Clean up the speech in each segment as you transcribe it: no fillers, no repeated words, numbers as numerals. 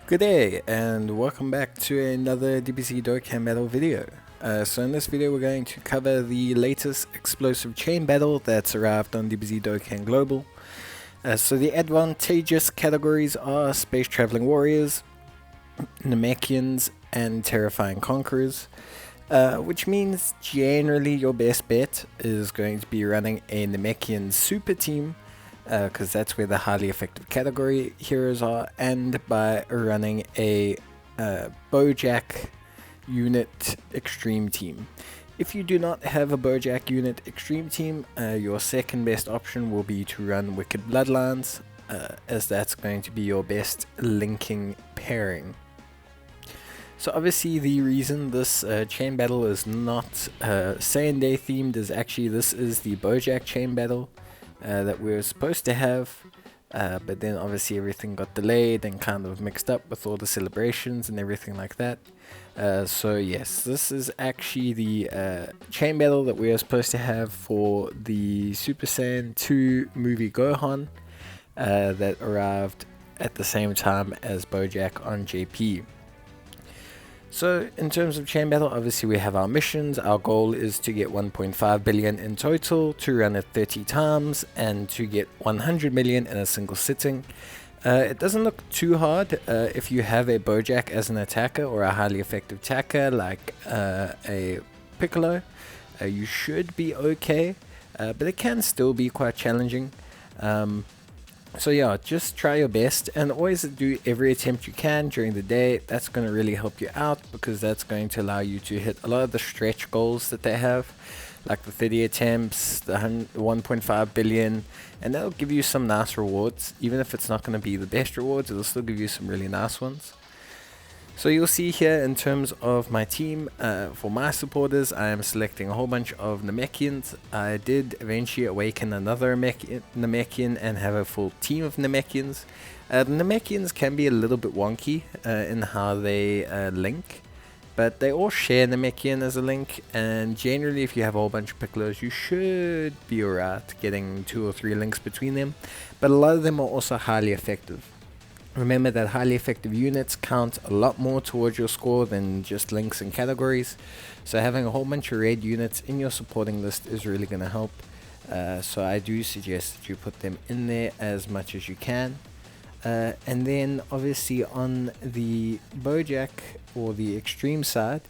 Good day and welcome back to another Dbz Dokkan battle video. So in this video we're going to cover the latest explosive chain battle that's arrived on Dbz Dokkan Global. So the advantageous categories are Space Traveling Warriors, Namekians and Terrifying Conquerors, which means generally your best bet is going to be running a Namekian super team, because that's where the highly effective category heroes are, and by running a Bojack unit extreme team. If you do not have a Bojack unit extreme team, your second best option will be to run Wicked Bloodlines, as that's going to be your best linking pairing. So obviously the reason this chain battle is not same day themed is actually this is the Bojack chain battle that we were supposed to have, but then obviously everything got delayed and kind of mixed up with all the celebrations and everything like that. So yes, this is actually the chain battle that we are supposed to have for the Super Saiyan 2 movie Gohan, that arrived at the same time as Bojack on JP. So in terms of chain battle, obviously we have our missions. Our goal is to get 1.5 billion in total, to run it 30 times, and to get 100 million in a single sitting. It doesn't look too hard if you have a Bojack as an attacker or a highly effective attacker like a Piccolo. You should be okay, but it can still be quite challenging. So yeah, just try your best and always do every attempt you can during the day. That's going to really help you out, because that's going to allow you to hit a lot of the stretch goals that they have, like the 30 attempts, the 1.5 billion, and that'll give you some nice rewards. Even if it's not going to be the best rewards, it'll still give you some really nice ones. So you'll see here in terms of my team, for my supporters, I am selecting a whole bunch of Namekians. I did eventually awaken another Namekian and have a full team of Namekians. The Namekians can be a little bit wonky in how they link, but they all share Namekian as a link, and generally if you have a whole bunch of Piccolos, you should be alright getting 2 or 3 links between them, but a lot of them are also highly effective. Remember that highly effective units count a lot more towards your score than just links and categories, so having a whole bunch of red units in your supporting list is really going to help. So I do suggest that you put them in there as much as you can. And then obviously on the Bojack or the extreme side,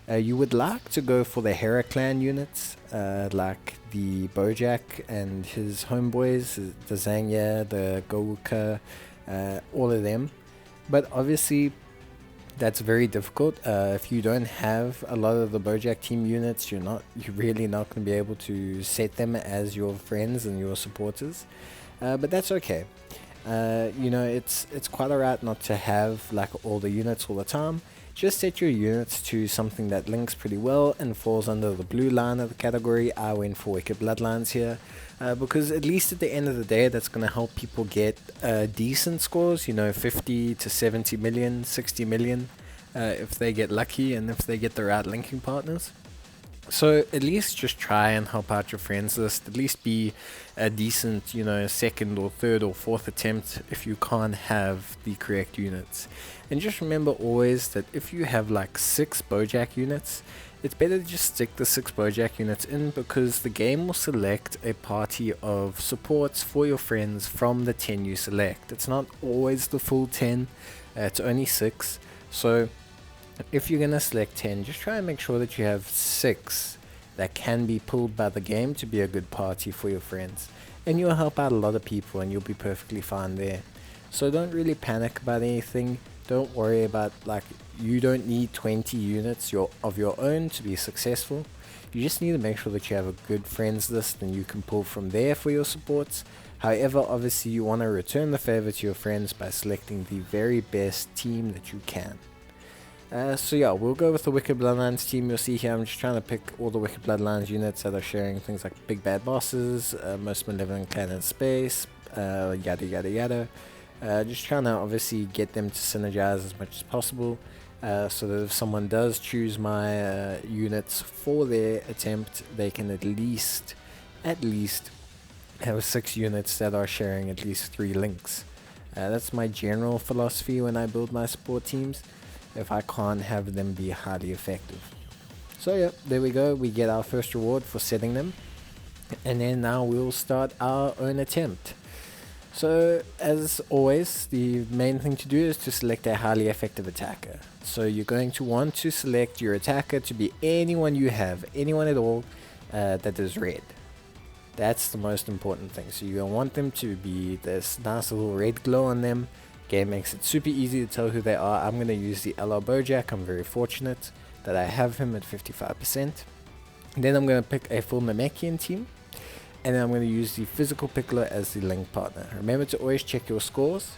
you would like to go for the Hera clan units, like the Bojack and his homeboys, the Zangya, the Gouka, all of them. But obviously that's very difficult. If you don't have a lot of the Bojack team units, you're really not going to be able to set them as your friends and your supporters, but that's okay. You know, it's quite alright not to have like all the units all the time. Just set your units to something that links pretty well and falls under the blue line of the category. I went for Wicked Bloodlines here, because at least at the end of the day, that's going to help people get decent scores, you know, 50 to 70 million, 60 million, if they get lucky and if they get the right linking partners. So at least just try and help out your friends list. At least be a decent, you know, second or third or fourth attempt if you can't have the correct units. And just remember always that if you have like 6 Bojack units, it's better to just stick the 6 Bojack units in, because the game will select a party of supports for your friends from the 10 you select. It's not always the full 10, it's only 6. So if you're going to select 10, just try and make sure that you have 6 that can be pulled by the game to be a good party for your friends. And you'll help out a lot of people and you'll be perfectly fine there. So don't really panic about anything. Don't worry about, like, you don't need 20 units of your own to be successful. You just need to make sure that you have a good friends list and you can pull from there for your supports. However, obviously you want to return the favor to your friends by selecting the very best team that you can. So yeah, we'll go with the Wicked Bloodlines team. You'll see here I'm just trying to pick all the Wicked Bloodlines units that are sharing things like Big Bad Bosses, most malevolent clan in space, yada yada yada. Just trying to obviously get them to synergize as much as possible, so that if someone does choose my units for their attempt, they can at least have 6 units that are sharing at least 3 links. That's my general philosophy when I build my support teams, if I can't have them be highly effective. So yeah, there we go, we get our first reward for setting them, and then now we'll start our own attempt. So as always, the main thing to do is to select a highly effective attacker. So you're going to want to select your attacker to be anyone you have, anyone at all that is red. That's the most important thing. So you want them to be this nice little red glow on them. Game makes it super easy to tell who they are. I'm going to use the LR Bojack. I'm very fortunate that I have him at 55%. Then I'm going to pick a full Namekian team. And then I'm going to use the physical Piccolo as the link partner. Remember to always check your scores,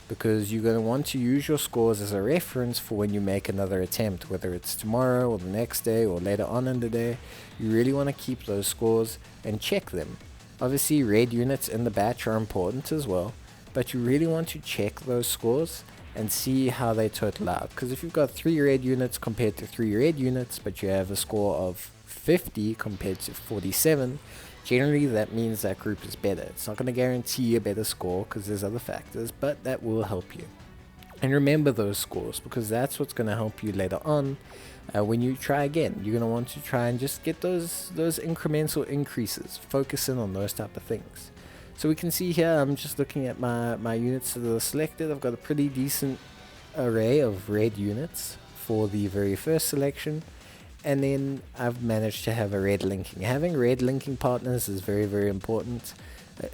because you're going to want to use your scores as a reference for when you make another attempt, whether it's tomorrow or the next day or later on in the day. You really want to keep those scores and check them. Obviously red units in the batch are important as well, but you really want to check those scores and see how they total out, because if you've got 3 red units compared to 3 red units, but you have a score of 50 compared to 47, generally that means that group is better. It's not going to guarantee a better score because there's other factors, but that will help you. And remember those scores, because that's what's going to help you later on when you try again. You're going to want to try and just get those incremental increases, focus in on those type of things. So we can see here, I'm just looking at my units that are selected. I've got a pretty decent array of red units for the very first selection. And then I've managed to have a red linking. Having red linking partners is very, very important.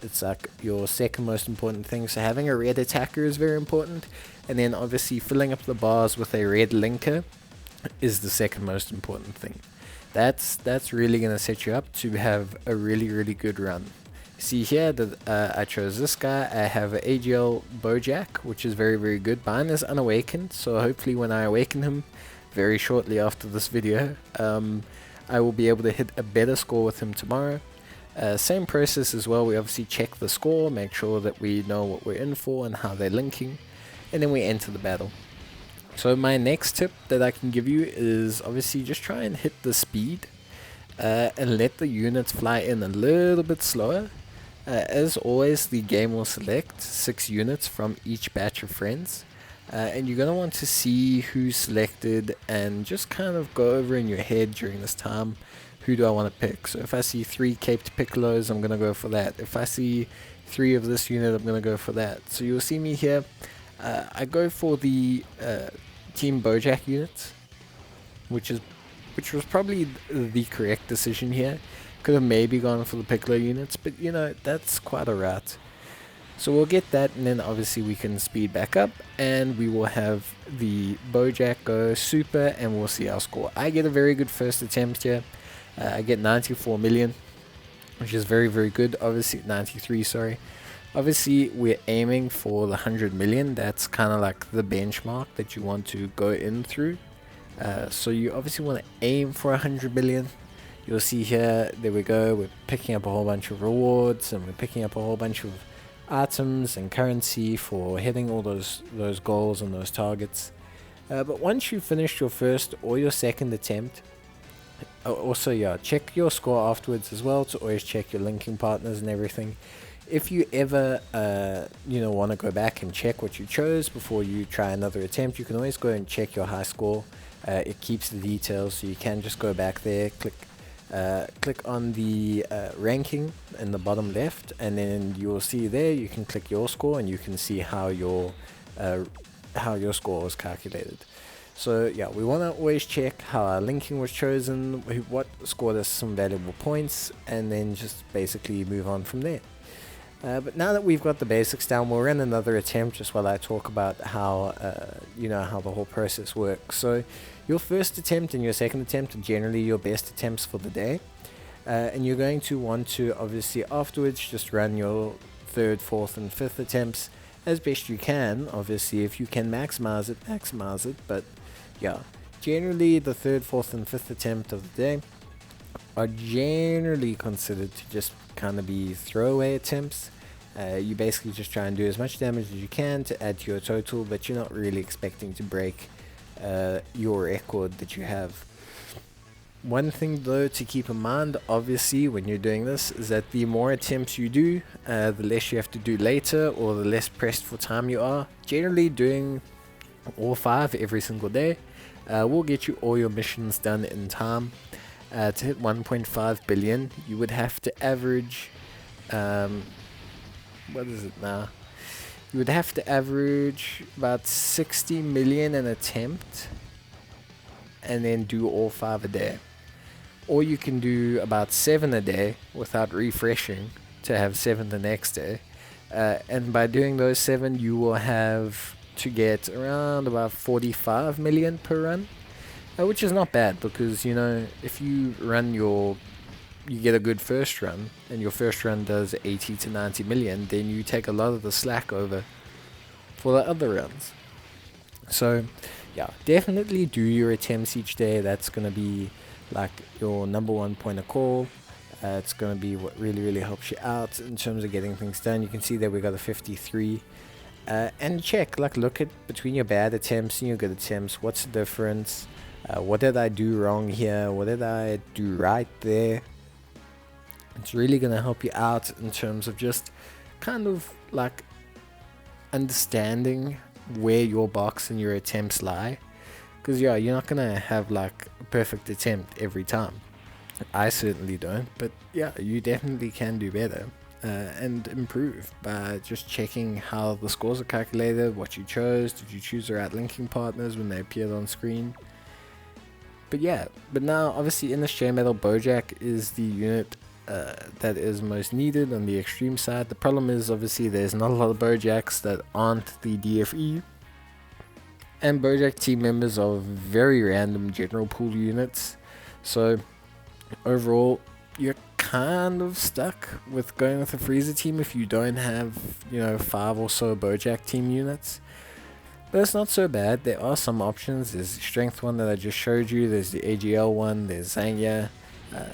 It's like your second most important thing. So having a red attacker is very important. And then obviously filling up the bars with a red linker is the second most important thing. That's really going to set you up to have a really, really good run. See here that I chose this guy. I have an AGL Bojack, which is very, very good. Mine is unawakened, so hopefully when I awaken him very shortly after this video, I will be able to hit a better score with him tomorrow. Same process as well. We obviously check the score, make sure that we know what we're in for and how they're linking, and then we enter the battle. So my next tip that I can give you is obviously just try and hit the speed and let the units fly in a little bit slower. As always, the game will select 6 units from each batch of friends. And you're going to want to see who's selected and just kind of go over in your head during this time, who do I want to pick. So if I see 3 caped Piccolos, I'm going to go for that. If I see 3 of this unit, I'm going to go for that. So you'll see me here. I go for the Team Bojack units, which was probably the correct decision here. Could have maybe gone for the Piccolo units, but you know, that's quite alright. So we'll get that, and then obviously we can speed back up and we will have the Bojack go super and we'll see our score. I get a very good first attempt here. I get 94 million, which is very, very good. Obviously 93, sorry. Obviously we're aiming for the 100 million. That's kind of like the benchmark that you want to go in through. So you obviously want to aim for 100 million. You'll see here, there we go, we're picking up a whole bunch of rewards and we're picking up a whole bunch of items and currency for hitting all those goals and those targets. But once you finish your first or your second attempt, also yeah, check your score afterwards as well to always check your linking partners and everything. If you ever want to go back and check what you chose before you try another attempt, you can always go and check your high score. It keeps the details, so you can just go back there, click on the ranking in the bottom left, and then you will see there you can click your score and you can see how your score was calculated. So yeah, we want to always check how our linking was chosen, what scored us some valuable points, and then just basically move on from there. But now that we've got the basics down, we'll run another attempt just while I talk about how how the whole process works. So your first attempt and your second attempt are generally your best attempts for the day, and you're going to want to obviously afterwards just run your third, fourth and fifth attempts as best you can. Obviously if you can maximize it, but yeah, generally the third, fourth and fifth attempt of the day are generally considered to just kind of be throwaway attempts. You basically just try and do as much damage as you can to add to your total, but you're not really expecting to break your record that you have. One thing though to keep in mind, obviously, when you're doing this, is that the more attempts you do, the less you have to do later, or the less pressed for time you are. Generally, doing all 5 every single day will get you all your missions done in time. To hit 1.5 billion, you would have to average, what is it now? You would have to average about 60 million an attempt, and then do all 5 a day. Or you can do about 7 a day without refreshing to have 7 the next day. And by doing those 7, you will have to get around about 45 million per run, which is not bad, because, you know, if you get a good first run, and your first run does 80 to 90 million, then you take a lot of the slack over for the other runs. So yeah, definitely do your attempts each day. That's going to be like your #1 point of call. It's going to be what really helps you out in terms of getting things done. You can see that we got a 53. And check, like, look at between your bad attempts and your good attempts, what's the difference? What did I do wrong here? What did I do right there? It's really going to help you out in terms of just kind of like understanding where your box and your attempts lie. Because yeah, you're not going to have like a perfect attempt every time. I certainly don't, but yeah, you definitely can do better and improve by just checking how the scores are calculated, what you chose, did you choose the right linking partners when they appeared on screen. But yeah, but now obviously in this chain battle, Bojack is the unit that is most needed on the extreme side. The problem is obviously there's not a lot of Bojacks that aren't the DFE, and Bojack team members are very random general pool units, so overall you're kind of stuck with going with a Freezer team if you don't have, you know, 5 or so Bojack team units. But it's not so bad. There are some options. There's the strength one that I just showed you, there's the AGL one, there's Zangya.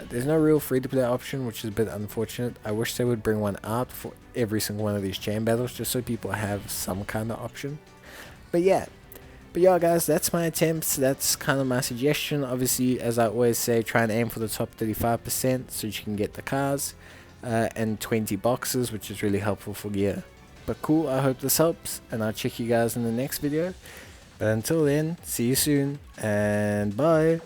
There's no real free-to-play option, which is a bit unfortunate. I wish they would bring one out for every single one of these chain battles, just so people have some kind of option. But yeah guys, that's my attempts. That's kind of my suggestion. Obviously, as I always say, try and aim for the top 35% so you can get the cars and 20 boxes, which is really helpful for gear. But cool, I hope this helps, and I'll check you guys in the next video. But until then, see you soon, and bye.